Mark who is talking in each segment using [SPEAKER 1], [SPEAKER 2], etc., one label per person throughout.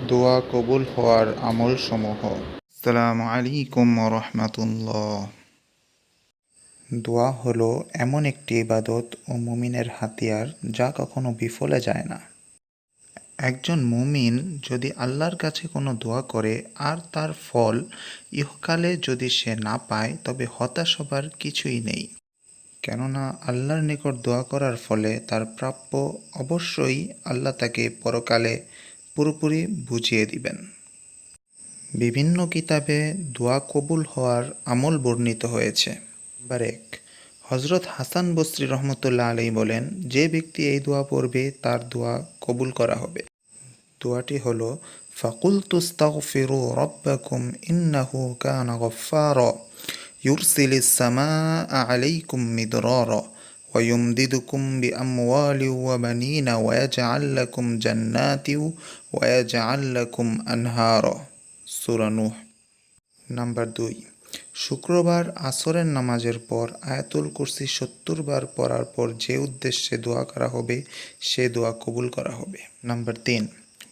[SPEAKER 1] দোয়া কবুল হওয়ার আমলসমূহ। আসসালামু আলাইকুম রহমতুল্লাহ। দোয়া হলো এমন একটি ইবাদত ও মুমিনের হাতিয়ার যা কখনো বিফলে যায় না। একজন মুমিন যদি আল্লাহর কাছে কোনো দোয়া করে আর তার ফল ইহকালে যদি সে না পায়, তবে হতাশ হবার কিছুই নেই। কেননা আল্লাহর নিকট দোয়া করার ফলে তার প্রাপ্য অবশ্যই আল্লাহ তাকে পরকালে পুরোপুরি বুঝিয়ে দিবেন। বিভিন্ন কিতাবে দোয়া কবুল হওয়ার আমল বর্ণিত হয়েছে। নাম্বার 1, হজরত হাসান বসরি রহমতুল্লাহ আলাইহি বলেন, যে ব্যক্তি এই দোয়া পড়বে তার দোয়া কবুল করা হবে। দোয়াটি হলো, ফাকুলতুস্তাগফিরু রাব্বাকুম ইন্নাহু কানা গফফারা ইউরসিলিস সামাআ আলাইকুম মিদরারা ওয়া ইউমদিদুকুম বিআমওয়ালিন ওয়া বানিনা ওয়া ইয়াজআল লাকুম জান্নাতিন ওয়া ইয়াজআল লাকুম আনহারা। সূরা নূহ। নাম্বার 2, শুক্রবার আসরের নামাজের পর আয়াতুল কুরসি 70 বার পড়ার পর যে উদ্দেশ্যে দোয়া করা হবে সে দোয়া কবুল করা হবে। নাম্বার 3,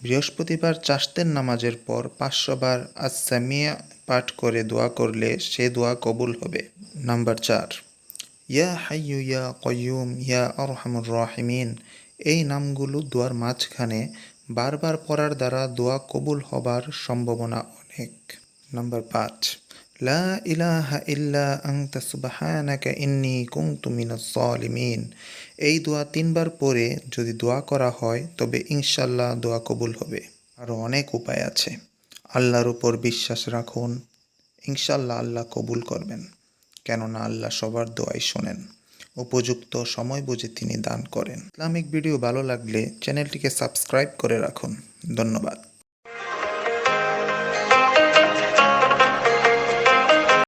[SPEAKER 1] বৃহস্পতিবার চাশতের নামাজের পর 500 বার আস-সামিয়া পাঠ করে দোয়া করলে সে দোয়া কবুল হবে। নাম্বার 4, ইয়া হাইয়ু ইয়া কাইয়ুম ইয়া আরহামুর রাহিমিন, এই নামগুলো দোয়ার মাঝখানে বারবার পড়ার দ্বারা দোয়া কবুল হবার সম্ভাবনা অনেক। নাম্বার 5, লা ইলাহা ইল্লা আনতা সুবহানাকা ইন্নী কুনতু মিনাজ জালিমিন, এই দোয়া 3 বার পড়ে যদি দোয়া করা হয় তবে ইনশাআল্লাহ দোয়া কবুল হবে। আরও অনেক উপায় আছে। আল্লাহর উপর বিশ্বাস রাখুন, ইনশাআল্লাহ আল্লাহ কবুল করবেন। কেননা আল্লাহ সবার দোয়াই শোনেন, উপযুক্ত সময় বুঝে তিনি দান করেন। ইসলামিক ভিডিও ভালো লাগলে চ্যানেলটিকে সাবস্ক্রাইব করে রাখুন। ধন্যবাদ।